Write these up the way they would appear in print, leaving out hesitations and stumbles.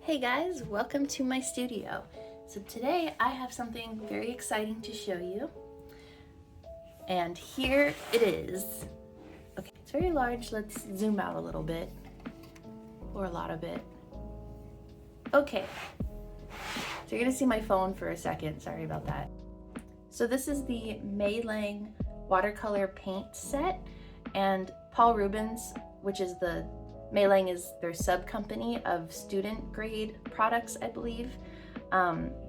Hey guys, welcome to my studio. So today I have something very exciting to show you. And here it is. Okay, it's very large. Let's zoom out a little bit, or a lot of it. Okay, so you're gonna see my phone for a second. Sorry about that. So this is the MeillLiang watercolor paint set, and Paul Rubens, which is MeillLiang is their sub company of student grade products, I believe.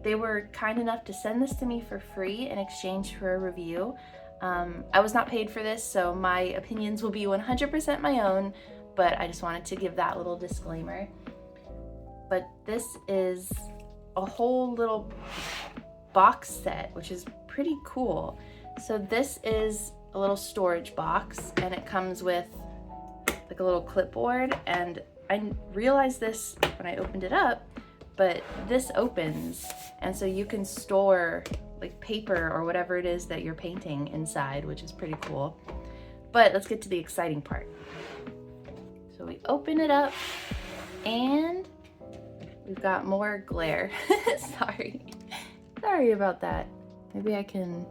They were kind enough to send this to me for free in exchange for a review. I was not paid for this, so my opinions will be 100% my own, but I just wanted to give that little disclaimer. But this is a whole little box set, which is pretty cool. So this is a little storage box, and it comes with like a little clipboard, and I realized this when I opened it up, but this opens, and so you can store like paper or whatever it is that you're painting inside, which is pretty cool. But let's get to the exciting part. So we open it up, and we've got more glare. Sorry about that. Maybe I can,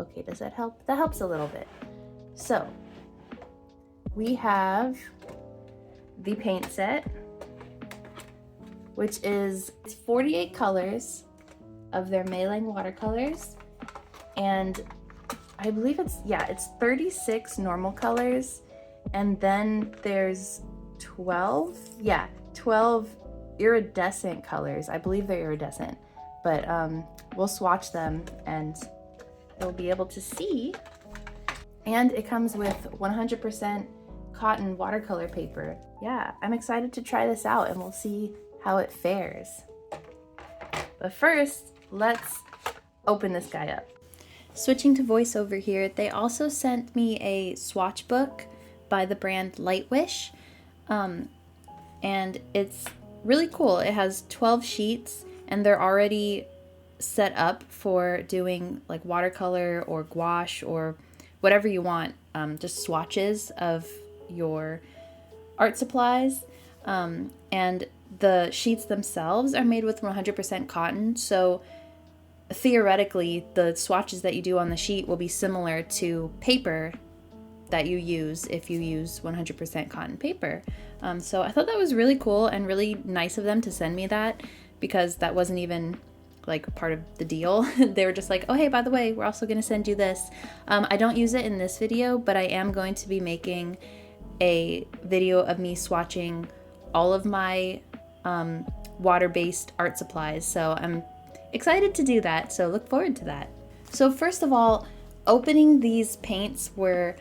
okay, does that help? That helps a little bit. So we have the paint set, which is 48 colors of their MeillLiang watercolors, and I believe it's 36 normal colors, and then there's 12 iridescent colors. I believe they're iridescent, but we'll swatch them and you'll be able to see. And it comes with 100% cotton watercolor paper. Yeah, I'm excited to try this out, and we'll see how it fares. But first, let's open this guy up. Switching to voiceover here, they also sent me a swatch book by the brand Lightswish, and it's really cool. It has 12 sheets, and they're already set up for doing like watercolor or gouache or whatever you want, just swatches of your art supplies, and the sheets themselves are made with 100% cotton, so theoretically the swatches that you do on the sheet will be similar to paper that you use if you use 100% cotton paper. So I thought that was really cool and really nice of them to send me that, because that wasn't even like part of the deal. They were just like, oh hey, by the way, we're also going to send you this. I don't use it in this video, but I am going to be making a video of me swatching all of my water-based art supplies, so I'm excited to do that, so look forward to that. So first of all, opening these paints were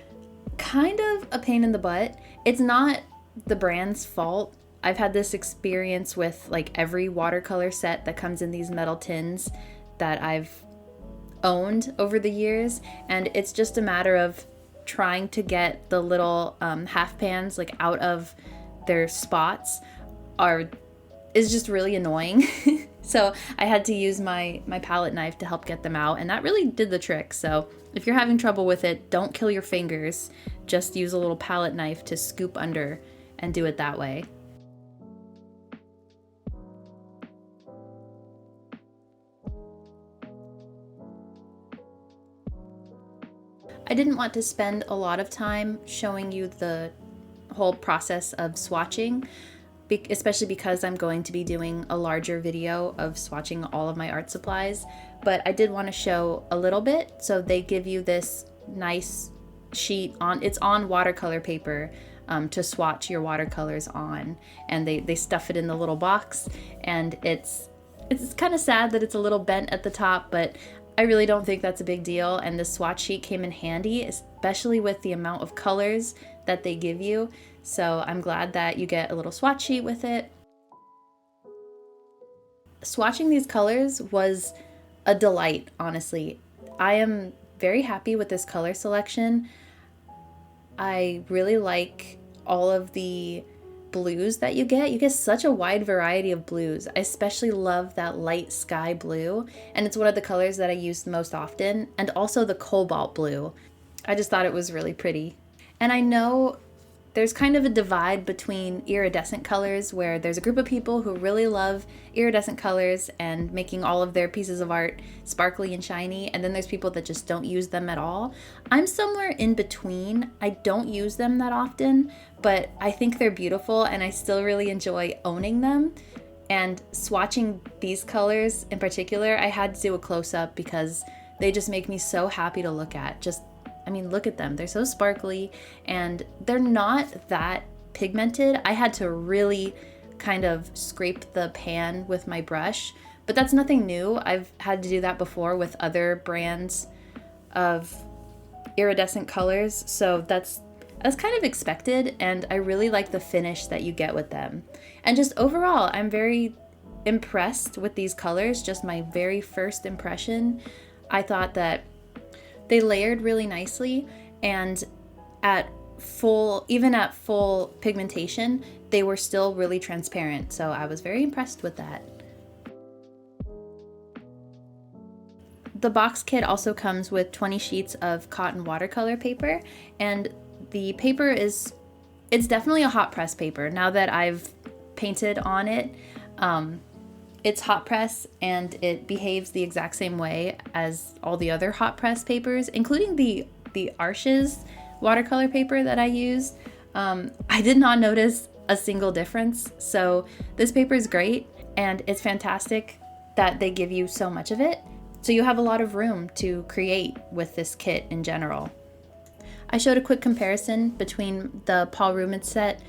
kind of a pain in the butt. It's not the brand's fault. I've had this experience with like every watercolor set that comes in these metal tins that I've owned over the years, and it's just a matter of trying to get the little half pans like out of their spots is just really annoying. So I had to use my palette knife to help get them out, and that really did the trick. So if you're having trouble with it, don't kill your fingers. Just use a little palette knife to scoop under and do it that way. I didn't want to spend a lot of time showing you the whole process of swatching, especially because I'm going to be doing a larger video of swatching all of my art supplies, but I did want to show a little bit. So they give you this nice sheet it's on watercolor paper to swatch your watercolors on, and they stuff it in the little box, and it's kind of sad that it's a little bent at the top, but I really don't think that's a big deal, and this swatch sheet came in handy, especially with the amount of colors that they give you. So I'm glad that you get a little swatch sheet with it. Swatching these colors was a delight, honestly. I am very happy with this color selection. I really like all of the blues that you get. You get such a wide variety of blues. I especially love that light sky blue, and it's one of the colors that I use the most often, and also the cobalt blue. I just thought it was really pretty. And I know there's kind of a divide between iridescent colors, where there's a group of people who really love iridescent colors and making all of their pieces of art sparkly and shiny, and then there's people that just don't use them at all. I'm somewhere in between. I don't use them that often, but I think they're beautiful and I still really enjoy owning them. And swatching these colors in particular, I had to do a close-up because they just make me so happy to look at. I mean, look at them. They're so sparkly and they're not that pigmented. I had to really kind of scrape the pan with my brush, but that's nothing new. I've had to do that before with other brands of iridescent colors, so that's kind of expected, and I really like the finish that you get with them. And just overall, I'm very impressed with these colors. Just my very first impression, I thought that they layered really nicely, and even at full pigmentation, they were still really transparent. So I was very impressed with that. The box kit also comes with 20 sheets of cotton watercolor paper, and the paper it's definitely a hot press paper. Now that I've painted on it, it's hot press and it behaves the exact same way as all the other hot press papers, including the Arrtx watercolor paper that I used. I did not notice a single difference. So this paper is great, and it's fantastic that they give you so much of it. So you have a lot of room to create with this kit in general. I showed a quick comparison between the Paul Rubens set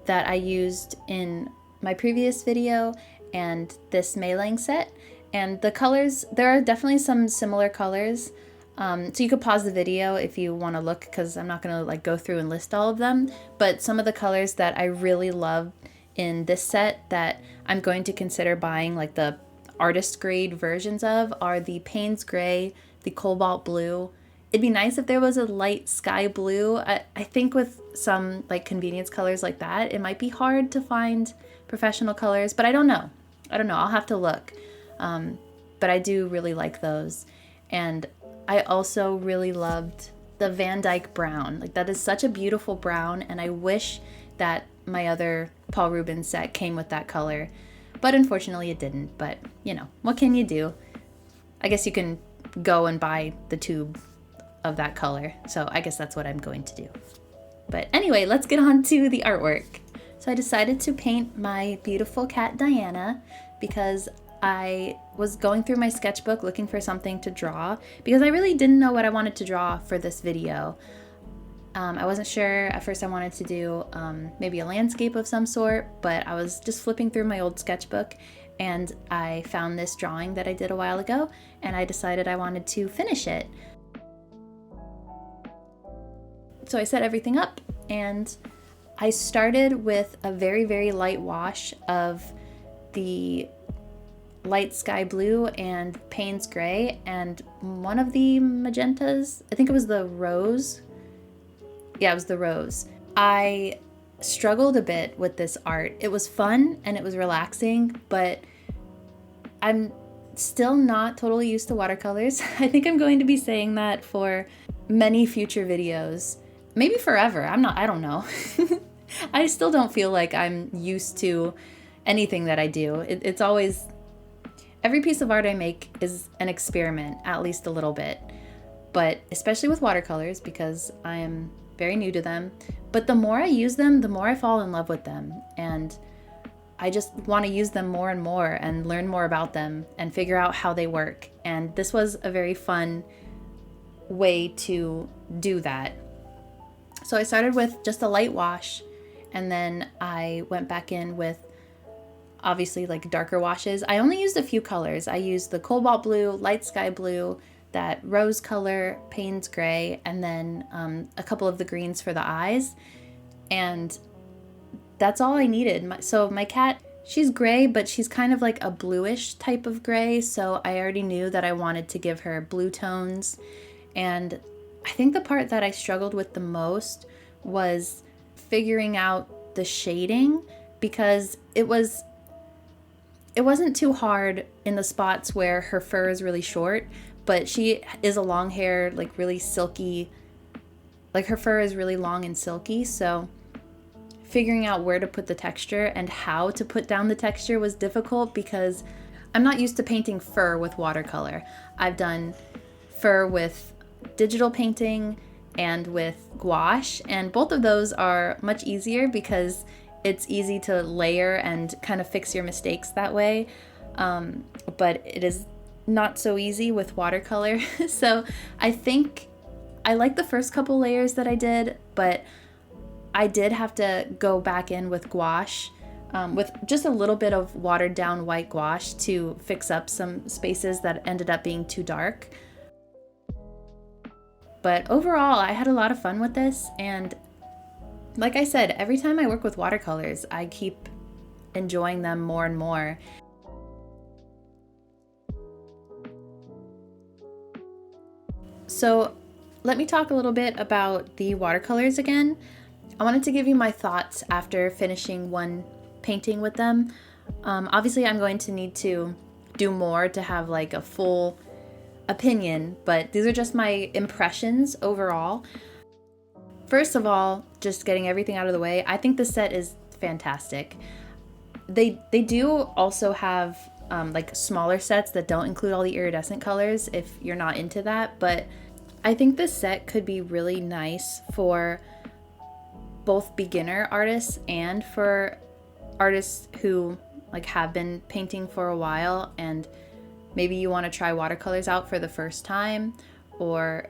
that I used in my previous video and this MeillLiang set, and the colors, there are definitely some similar colors. So you could pause the video if you want to look, because I'm not going to like go through and list all of them, but some of the colors that I really love in this set that I'm going to consider buying like the artist grade versions of are the Payne's Gray, the Cobalt Blue. It'd be nice if there was a light sky blue. I think with some like convenience colors like that, it might be hard to find professional colors, but I don't know. I'll have to look. But I do really like those. And I also really loved the Van Dyke brown. Like, that is such a beautiful brown, and I wish that my other Paul Rubens set came with that color. But unfortunately it didn't. But, you know, what can you do? I guess you can go and buy the tube of that color. So I guess that's what I'm going to do. But anyway, let's get on to the artwork. So I decided to paint my beautiful cat Diana because I was going through my sketchbook looking for something to draw, because I really didn't know what I wanted to draw for this video. I wasn't sure. At first I wanted to do maybe a landscape of some sort, but I was just flipping through my old sketchbook and I found this drawing that I did a while ago, and I decided I wanted to finish it. So I set everything up, and I started with a very, very light wash of the light sky blue and Payne's Gray and one of the magentas. I think it was the rose. Yeah, it was the rose. I struggled a bit with this art. It was fun and it was relaxing, but I'm still not totally used to watercolors. I think I'm going to be saying that for many future videos. Maybe forever. I don't know. I still don't feel like I'm used to anything that I do. It's always, every piece of art I make is an experiment, at least a little bit. But especially with watercolors, because I am very new to them. But the more I use them, the more I fall in love with them. And I just want to use them more and more and learn more about them and figure out how they work. And this was a very fun way to do that. So I started with just a light wash, and then I went back in with obviously like darker washes. I only used a few colors. I used the Cobalt Blue, Light Sky Blue, that rose color, Payne's Gray, and then a couple of the greens for the eyes. And that's all I needed. So my cat, she's gray, but she's kind of like a bluish type of gray. So I already knew that I wanted to give her blue tones. And I think the part that I struggled with the most was figuring out the shading, because it wasn't too hard in the spots where her fur is really short, but she is a long hair, like really silky, like her fur is really long and silky. So figuring out where to put the texture and how to put down the texture was difficult because I'm not used to painting fur with watercolor. I've done fur with digital painting and with gouache, and both of those are much easier because it's easy to layer and kind of fix your mistakes that way. But it is not so easy with watercolor. So I think I like the first couple layers that I did, but I did have to go back in with gouache, with just a little bit of watered down white gouache to fix up some spaces that ended up being too dark. But overall, I had a lot of fun with this, and like I said, every time I work with watercolors, I keep enjoying them more and more. So let me talk a little bit about the watercolors again. I wanted to give you my thoughts after finishing one painting with them. Obviously, I'm going to need to do more to have like a full opinion, but these are just my impressions overall. First of all, just getting everything out of the way, I think the set is fantastic. They do also have like smaller sets that don't include all the iridescent colors if you're not into that, but I think this set could be really nice for both beginner artists and for artists who like have been painting for a while and maybe you want to try watercolors out for the first time, or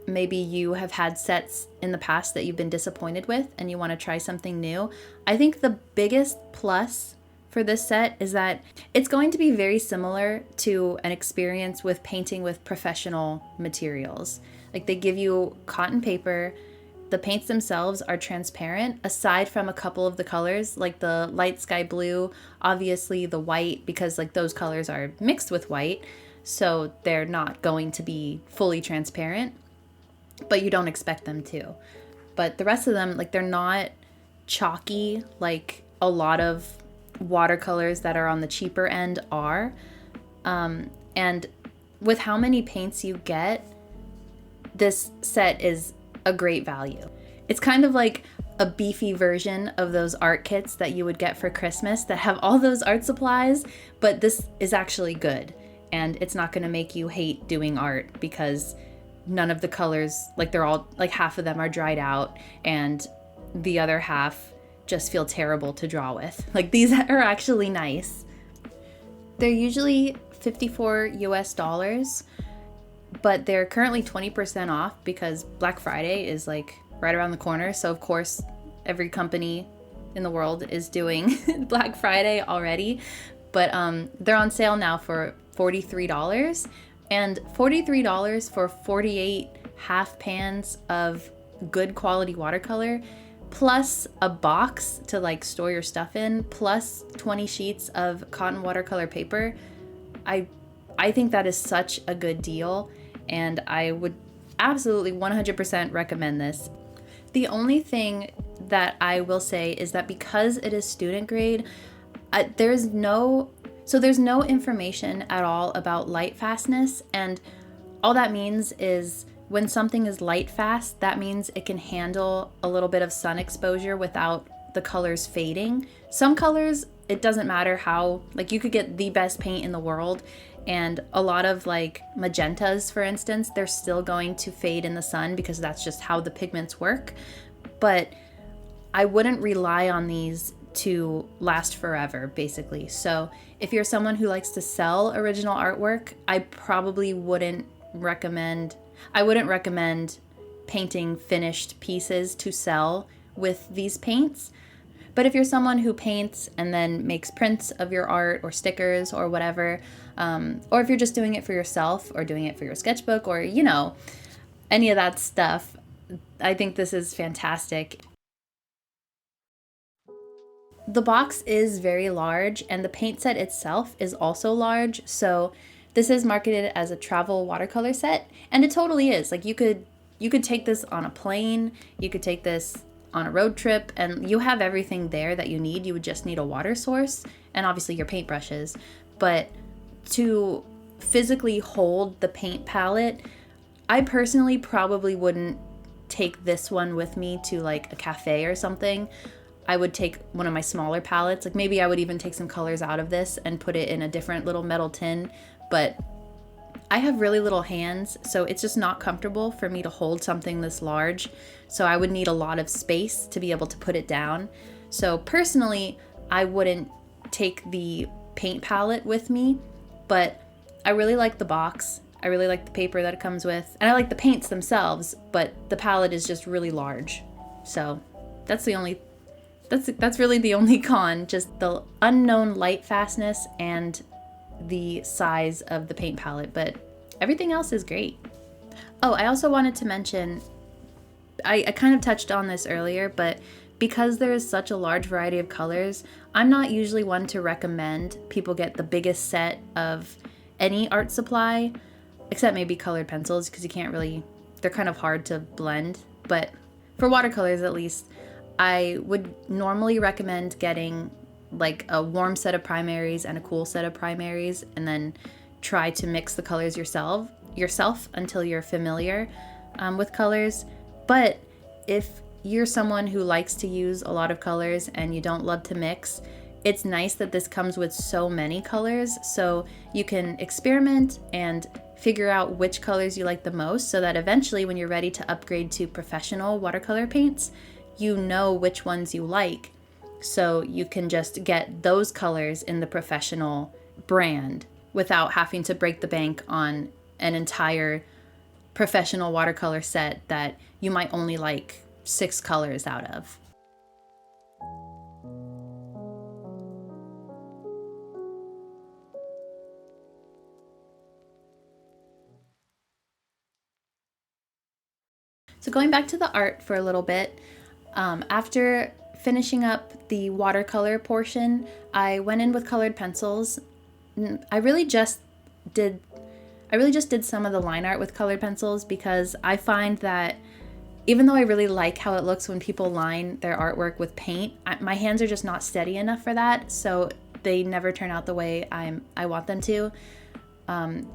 maybe you have had sets in the past that you've been disappointed with and you want to try something new. I think the biggest plus for this set is that it's going to be very similar to an experience with painting with professional materials. Like they give you cotton paper. The paints themselves are transparent, aside from a couple of the colors, like the light sky blue, obviously the white, because like those colors are mixed with white, so they're not going to be fully transparent, but you don't expect them to. But the rest of them, like they're not chalky like a lot of watercolors that are on the cheaper end are. And with how many paints you get, this set is a great value. It's kind of like a beefy version of those art kits that you would get for Christmas that have all those art supplies, but this is actually good, and it's not going to make you hate doing art because none of the colors, like they're all, like half of them are dried out and the other half just feel terrible to draw with. Like these are actually nice. They're usually $54 US, but they're currently 20% off because Black Friday is like right around the corner. So of course, every company in the world is doing Black Friday already, but they're on sale now for $43, and $43 for 48 half pans of good quality watercolor, plus a box to like store your stuff in, plus 20 sheets of cotton watercolor paper. I think that is such a good deal, and I would absolutely 100% recommend this. The only thing that I will say is that because it is student grade, there's no information at all about light fastness, and all that means is when something is light fast, that means it can handle a little bit of sun exposure without the colors fading. Some colors, it doesn't matter how, like you could get the best paint in the world, and a lot of like magentas, for instance, they're still going to fade in the sun because that's just how the pigments work. But I wouldn't rely on these to last forever, basically. So if you're someone who likes to sell original artwork, I probably wouldn't recommend painting finished pieces to sell with these paints. But if you're someone who paints and then makes prints of your art or stickers or whatever, or if you're just doing it for yourself or doing it for your sketchbook or, you know, any of that stuff, I think this is fantastic. The box is very large and the paint set itself is also large. So this is marketed as a travel watercolor set, and it totally is. Like you could take this on a plane, you could take this on a road trip, and you have everything there that you need. You would just need a water source and obviously your paintbrushes. But to physically hold the paint palette, I personally probably wouldn't take this one with me to like a cafe or something. I would take one of my smaller palettes. Like maybe I would even take some colors out of this and put it in a different little metal tin. But I have really little hands, so it's just not comfortable for me to hold something this large. So I would need a lot of space to be able to put it down. So personally, I wouldn't take the paint palette with me, but I really like the box. I really like the paper that it comes with, and I like the paints themselves, but the palette is just really large. So that's really the only con, just the unknown light fastness and the size of the paint palette, but everything else is great. Oh, I also wanted to mention, I kind of touched on this earlier, but because there is such a large variety of colors, I'm not usually one to recommend people get the biggest set of any art supply, except maybe colored pencils, because you can't really, they're kind of hard to blend. But for watercolors at least, I would normally recommend getting like a warm set of primaries and a cool set of primaries, and then try to mix the colors yourself until you're familiar with colors. But if you're someone who likes to use a lot of colors and you don't love to mix, it's nice that this comes with so many colors, so you can experiment and figure out which colors you like the most, so that eventually when you're ready to upgrade to professional watercolor paints, you know which ones you like, so you can just get those colors in the professional brand without having to break the bank on an entire professional watercolor set that you might only like 6 colors out of. So going back to the art for a little bit, after finishing up the watercolor portion, I went in with colored pencils. I really just did some of the line art with colored pencils, because I find that even though I really like how it looks when people line their artwork with paint, my hands are just not steady enough for that, so they never turn out the way I want them to. And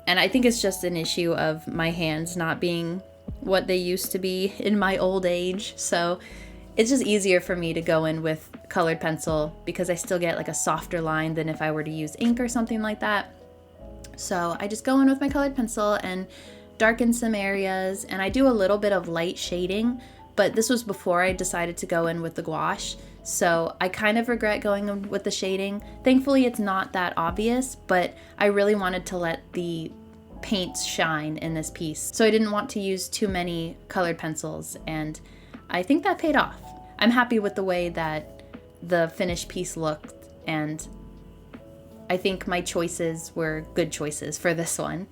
I think it's just an issue of my hands not being what they used to be in my old age. So it's just easier for me to go in with colored pencil, because I still get like a softer line than if I were to use ink or something like that. So I just go in with my colored pencil and darken some areas, and I do a little bit of light shading, but this was before I decided to go in with the gouache, so I kind of regret going in with the shading. Thankfully it's not that obvious, but I really wanted to let the paints shine in this piece, so I didn't want to use too many colored pencils, and I think that paid off. I'm happy with the way that the finished piece looked, and I think my choices were good choices for this one.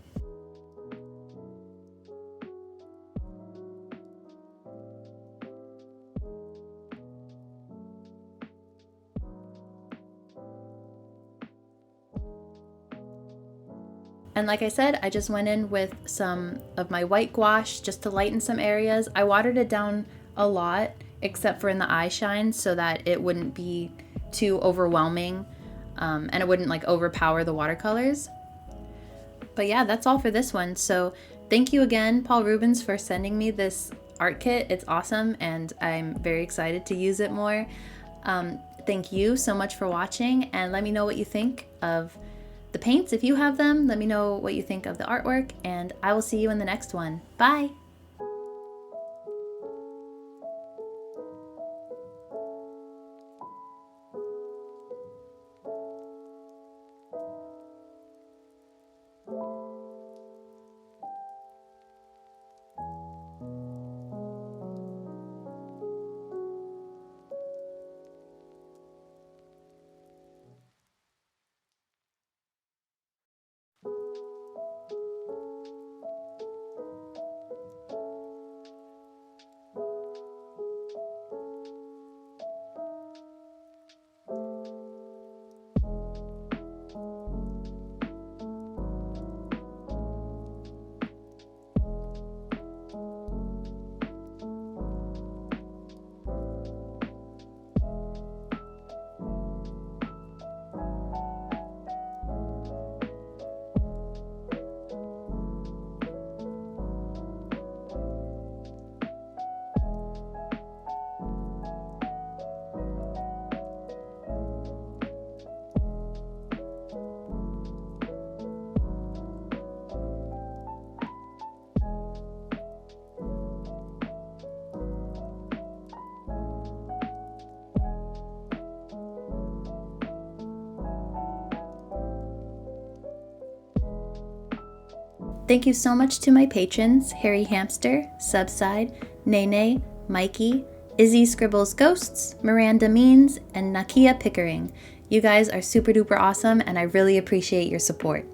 And like I said, I just went in with some of my white gouache just to lighten some areas. I watered it down a lot, except for in the eye shine, so that it wouldn't be too overwhelming, and it wouldn't like overpower the watercolors. But yeah, that's all for this one. So thank you again, Paul Rubens, for sending me this art kit. It's awesome, and I'm very excited to use it more. Thank you so much for watching, and let me know what you think of the paints if you have them. Let me know what you think of the artwork, and I will see you in the next one. Bye! Thank you so much to my patrons, Harry Hamster, Subside, Nene, Mikey, Izzy Scribbles Ghosts, Miranda Means, and Nakia Pickering. You guys are super duper awesome, and I really appreciate your support.